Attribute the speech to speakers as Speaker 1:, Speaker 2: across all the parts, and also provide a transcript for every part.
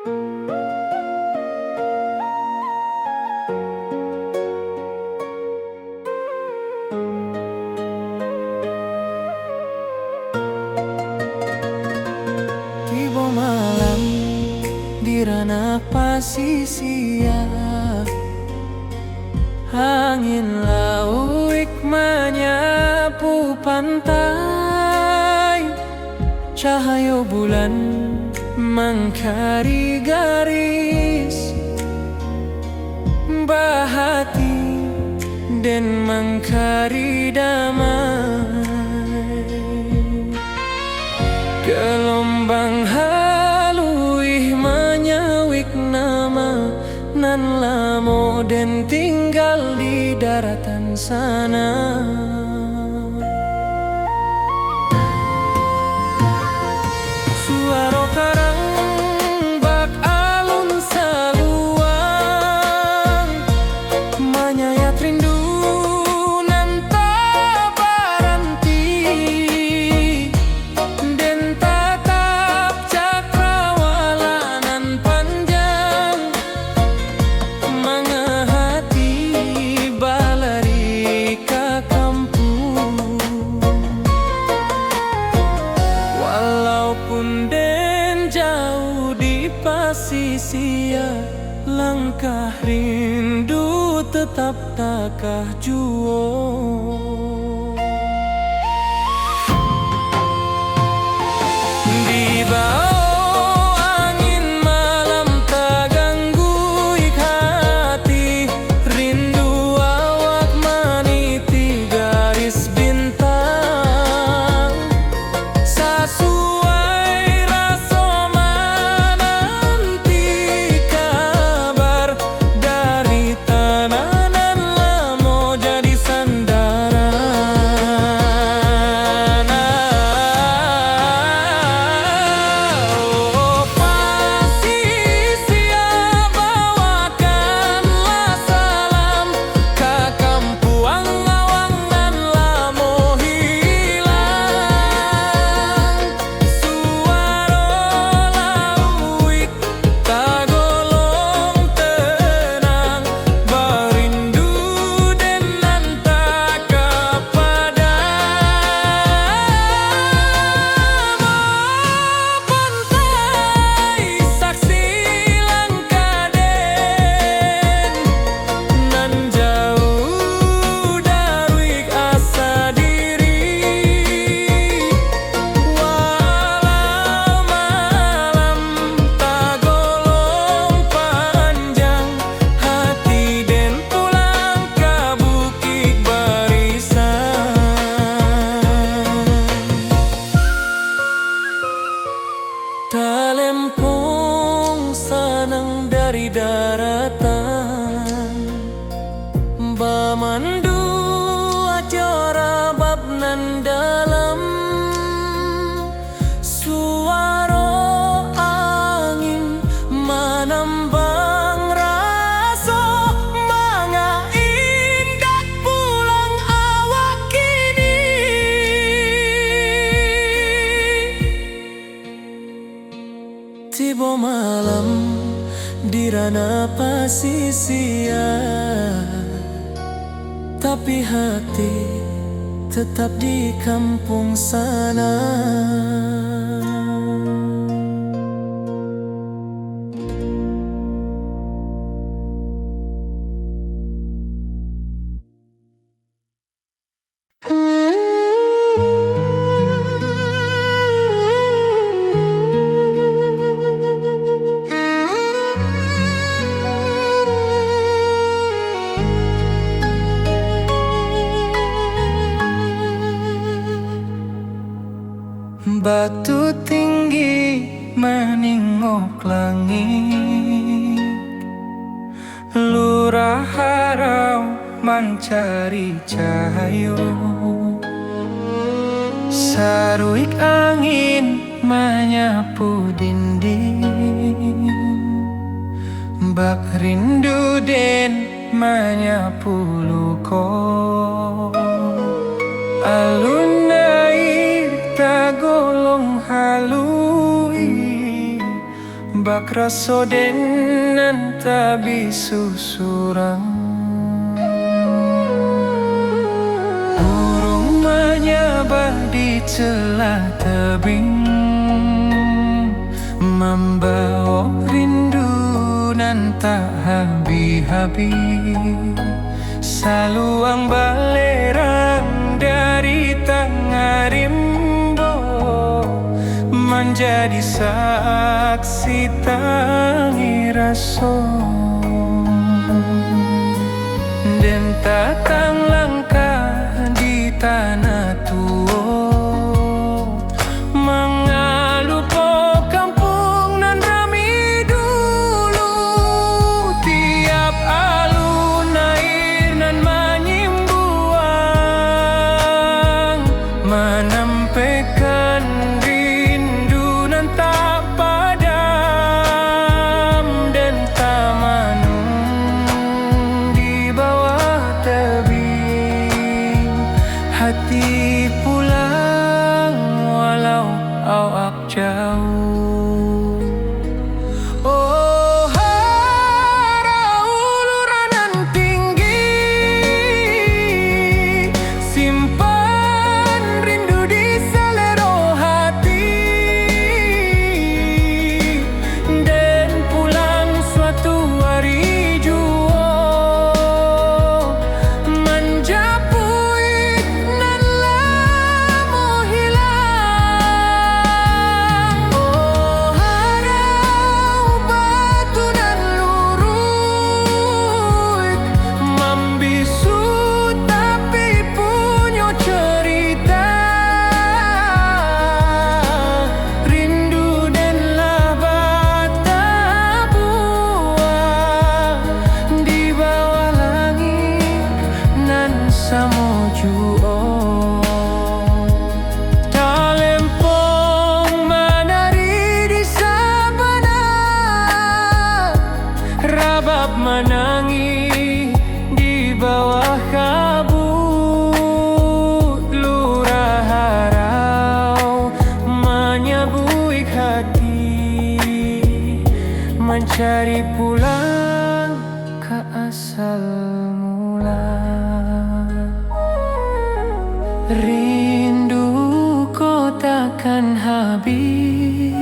Speaker 1: Tiba malam di ranah pasisia, angin lauik menyapu pantai, cahaya bulan mengkari garis bahati dan mengkari damai. Gelombang haluih menyawik nama nan lamo dan tinggal di daratan sana. Suara karang bak alun saluang menyayat rindu nan tak berhenti, dan tatap cakrawala nan panjang mengehati balari ke kampung. Walaupun den jauh di pasisia, langkah rindu tetap takah juo. Di bawah angin malam terganggu hati, rindu awak meniti garis bintang. Sesuai rasa menanti kabar dari tanah nan lamo jadi sandaran. Oh, pasisia bawakanlah salam ke kampuang awang nan lamo hilang. Suara lauik tagolong tenang, berindu dan nantak kepada pantai. Saksi langkah den nan jauh dari asa diri, walau malam tagolong panjang, hati den pulang ke bukit barisan. Talempong sanang dari daratan, bamandu acara bab nan dalam. Suara angin menambang rasa manga indah pulang awak kini. Tiba malam di ranah pasisia, tapi hati tetap di kampung sana. Batu tinggi meningok langit, lurah harau mencari cahaya. Saruik angin menyapu dinding, bak rindu den menyapu luko. Alun air tagolong halui bak raso denan tabi susurang. Burung menyabah di celah tebing, membawa rindu nan tak habis-habis. Saluang balerang dari tengah rimbo, menjadi saksi tangi raso. Dan tatang langkah di tanah tua, mengalu po kampung nan rami dulu. Tiap alun air nan menyimbuang, menampaikan rindu nan tak padam. Dan tamanung di bawah tebing, hati pulang walau awak jauh. Oh, harau uluran tinggi, simpan rindu di selero hati. Dan pulang suatu hari jua, menjapui nan lamo hilang. Oh, harau batu nan lurut, membisu tapi punya cerita. Rindu dan bata buah di bawah langit nan samojuo. Talempong menari di sabana, rabab menangi di bawah kabut. Lurah harau menyabuik hati, mencari pulang ke asal mula. Rindu ko takkan habis,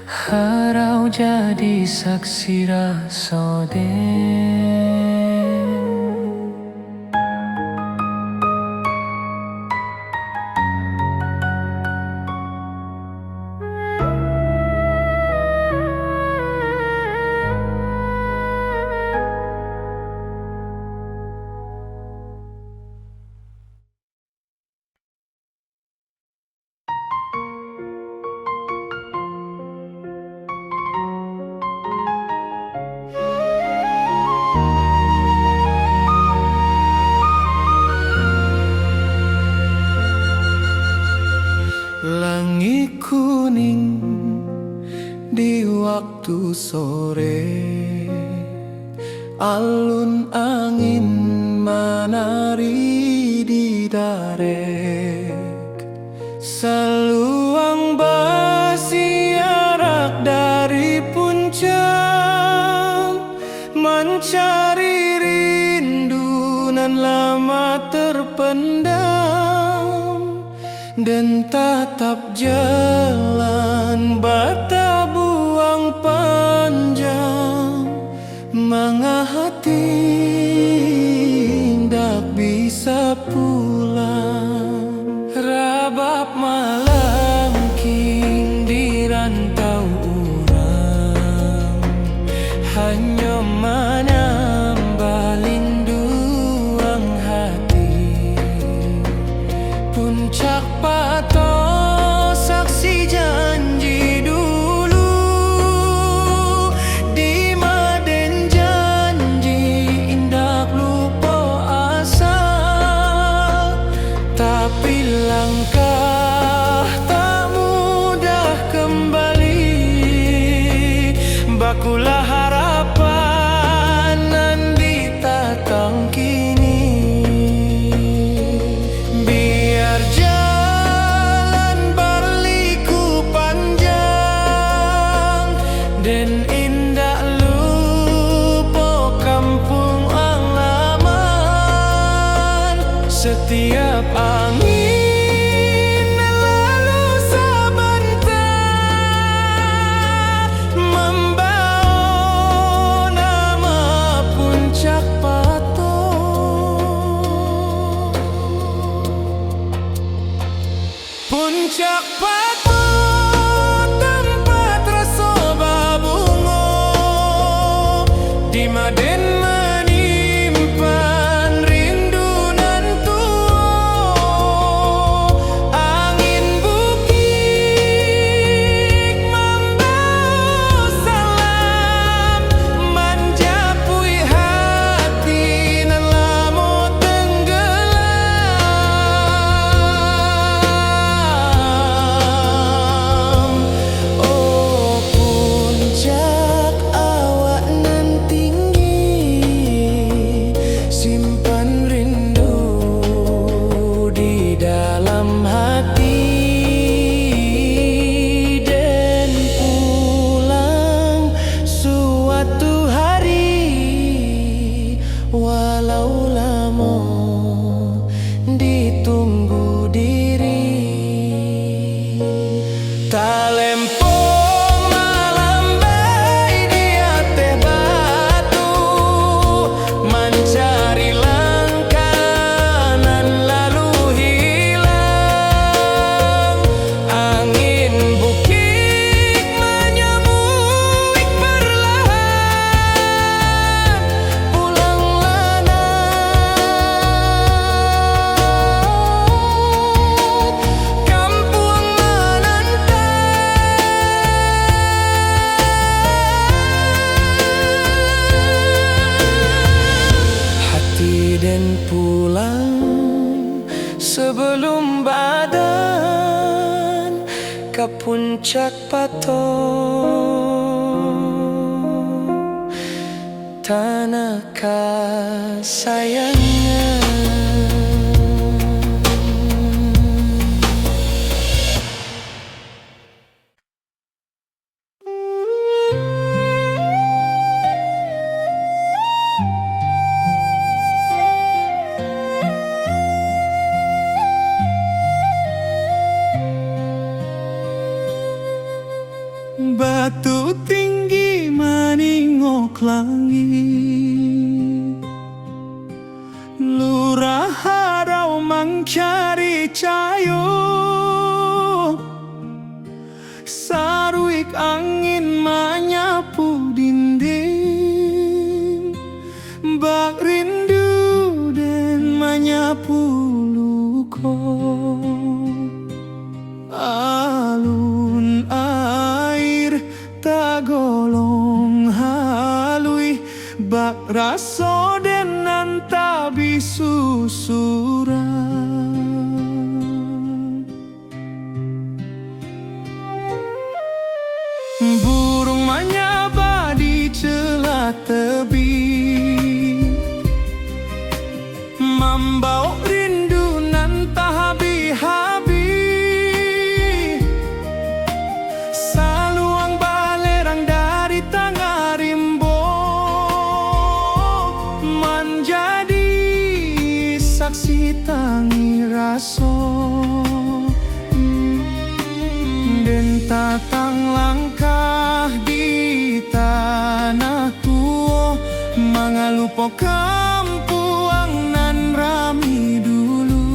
Speaker 1: harau jadi saksi raso den. Langit kuning di waktu sore, alun angin menari di darek. Seluang bersiarak dari puncak, mencari rindu nan lama terpendam. Dan tatap jalan bata buang panjang, mengahati tak bisa pulang. Rabab malangking di rantau urang, hanya menambah linduang hati. Puncak pato saksi janji dulu, di maden janji indah lupa asa. Tapi langkah tak mudah kembali, bakulah harapan nan ditatang kini. Biar jalan berliku panjang, Talempong malambai di ateh batu, mencari langkanan lalu hilang. Angin bukit menyembuik perlahan, pulang lana kampung dan pulang sebelum badan ke puncak patok tanah kasayangnya.
Speaker 2: Batu tinggi meningok langit, lurah harau mencari cayo, saruik angin menyapu dinding, bak rindu dan menyapu luko. Alun air tagolong halui, bak raso den nantabi susuran. Burung menyaba di celah tebing, membawa rindu nan tak habis-habis. Saluang balerang dari tangga rimbo, menjadi saksi tangi raso. Den tatang langkah di tanah tua, mengalupo kampuang nan rami dulu.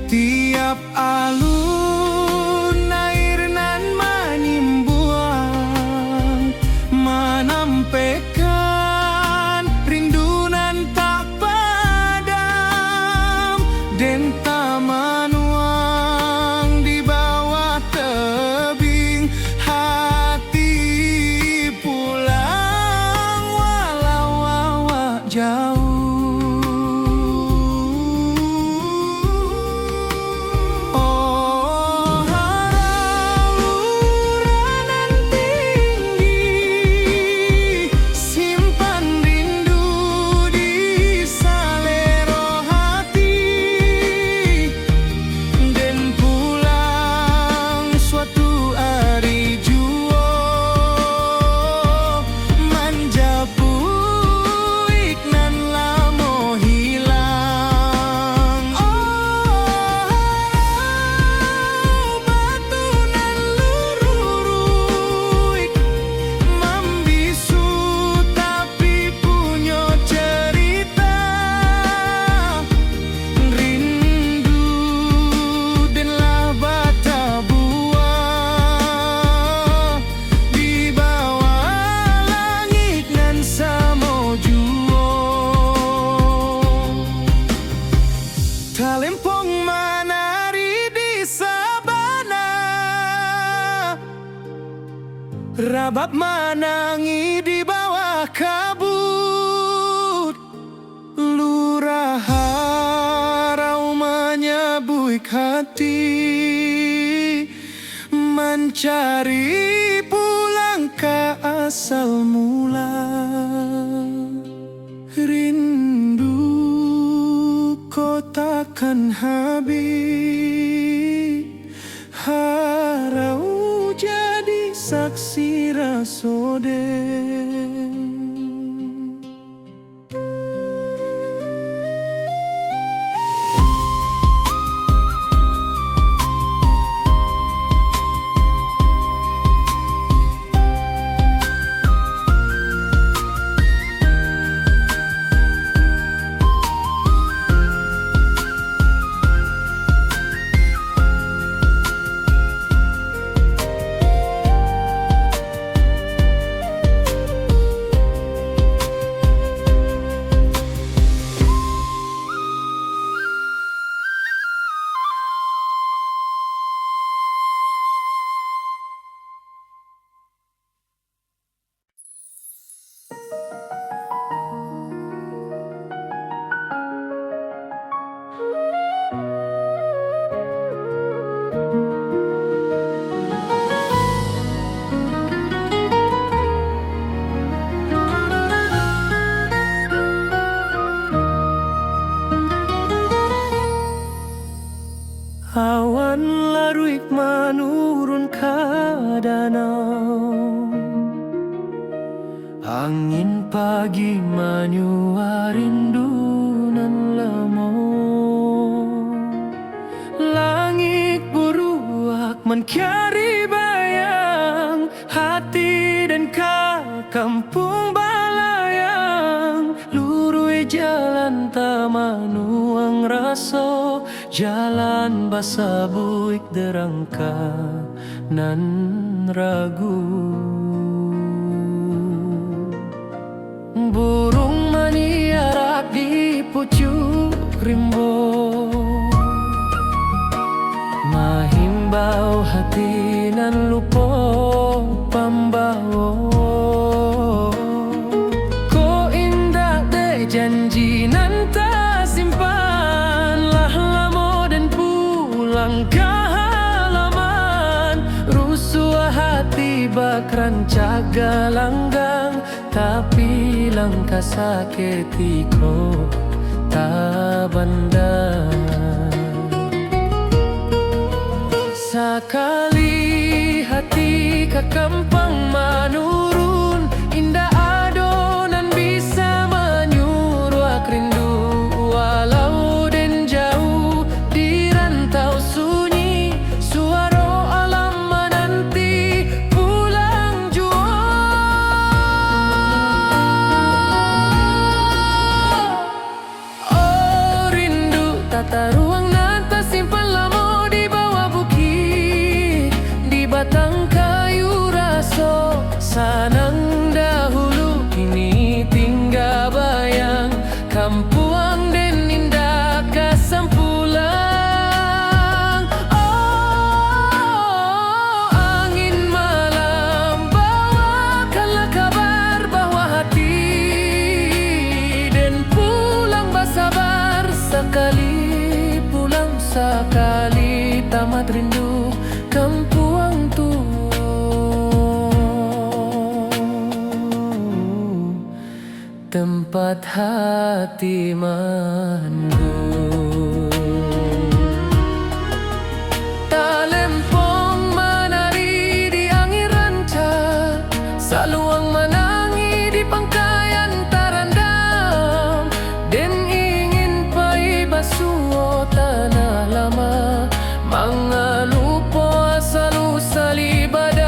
Speaker 2: Tiap alun air nan menimbuang, menampaikan rindu nan tak padam. Den tamanuang di bawah tebing, hati pulang walau awak jauh. Talempong menari di sabana, rabab menangi di bawah kabut. Lurah harau menyebuik hati, mencari pulang ke asal mula. Rindu kau takkan habis, harau jadi saksi rasoden. baruik menurun ke danau. Angin pagi menyua rindu nan lemo. Langit buruak mencari bayang hati dan ke kampung balayang. Lurui jalan tamanuang raso, jalan basa buik derangka nan ragu. Burung maniarak di pucuk rimbo, mahimbau hati nan lupo pambawo. Ko indah de janji nan tak simpan, lah lamo dan pulang ke halaman. Rusuh hati bak rancaga langgang, tapi langkah sakitiko tak bandar. Sekali hati ke kampung menurun, indah adonan bisa menyuruh rindu. Walau den jauh di rantau sunyi, suara alam menanti pulang jua. Oh rindu tata ruang nan tersimpan lama di bawah bukit, di batang kayu raso sanang dahulu. Kini tinggal bayang kampuang den indah kesampulang. Oh angin malam bawakanlah kabar bahwa hati den pulang bersabar. Sekali pulang sekali tamat rindu kampuang tu. Tempat hati mandu. Talempong menari di angin ranca, saluang menangi di pangkayan tarandam. Den ingin pai basuh tanah lama, mangalupo asal usali badan.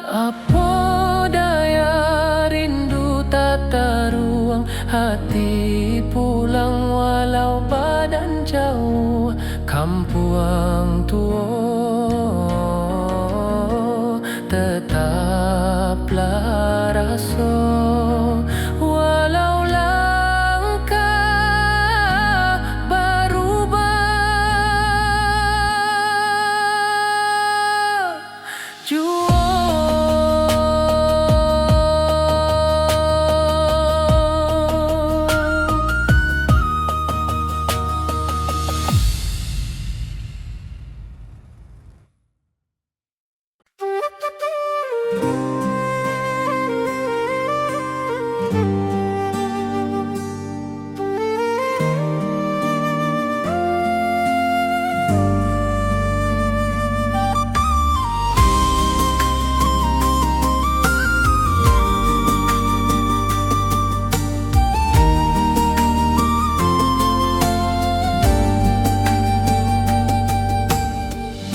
Speaker 2: Apa daya rindu tata ruang hati pulang walau badan jauh. Kampuang tua tetaplah raso, walau langkah berubah jua.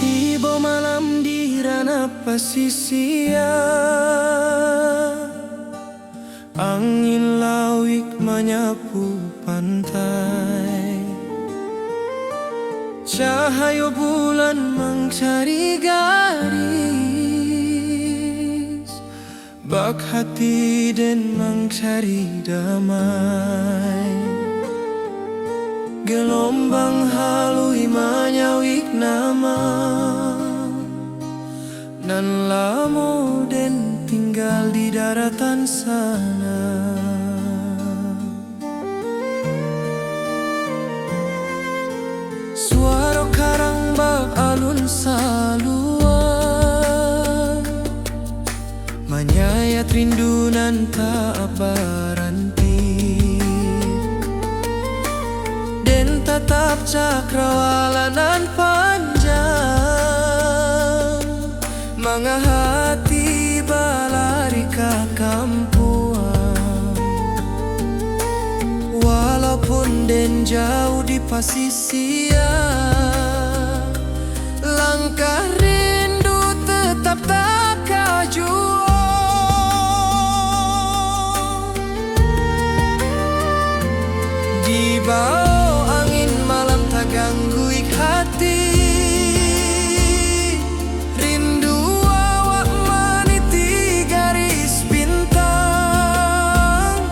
Speaker 2: Tiba malam di ranah pasisia, angin lawik menyapu pantai. Cahaya bulan mencari garis, bak hati dan mencari damai. Gelombang halui menyawik nama, nan lamo den tinggal di daratan sana. Suara karang bak alun saluan, menyayat rindu nan tak berhenti. Den tetap
Speaker 1: cakrawalan panjang, mga hati balari ka kampuan. Walaupun den jauh di pasisia, langkah rindu tetap tak kaju. Di bawah angin malam tak ganggu hati, rindu awak meniti garis bintang,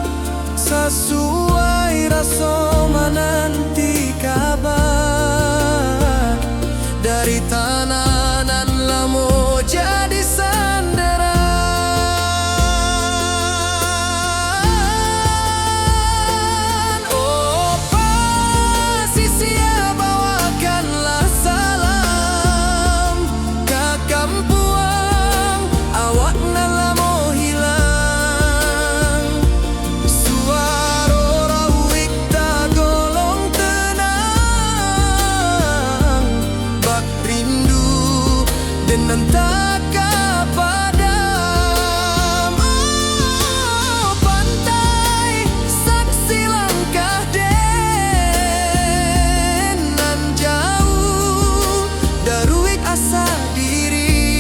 Speaker 1: sesuai rasa menanti kabar dari tanah nan lamo jadi sandaran. Dan tak padam, oh, pantai saksi langkah den nan jauh daruik asa diri.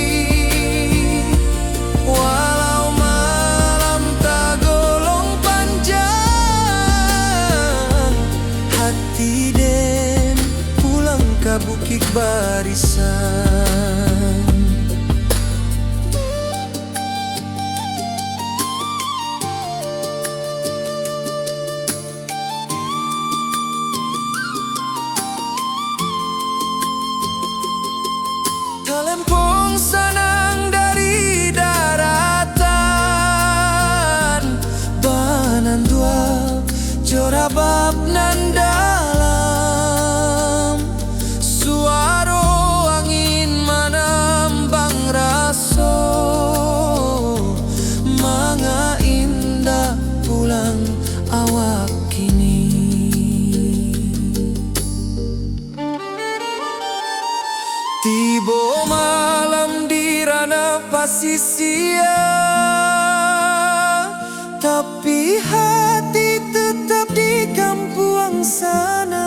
Speaker 1: Walau malam tak golong panjang, hati den pulang ke bukit barisan. Talempong sanang dari daratan, banan dua jorabab nan dalam, suaro angin menambang raso, manga indah pulang awak kini. Tibo malam di ranah pasisia, tapi hati tetap di kampung sana.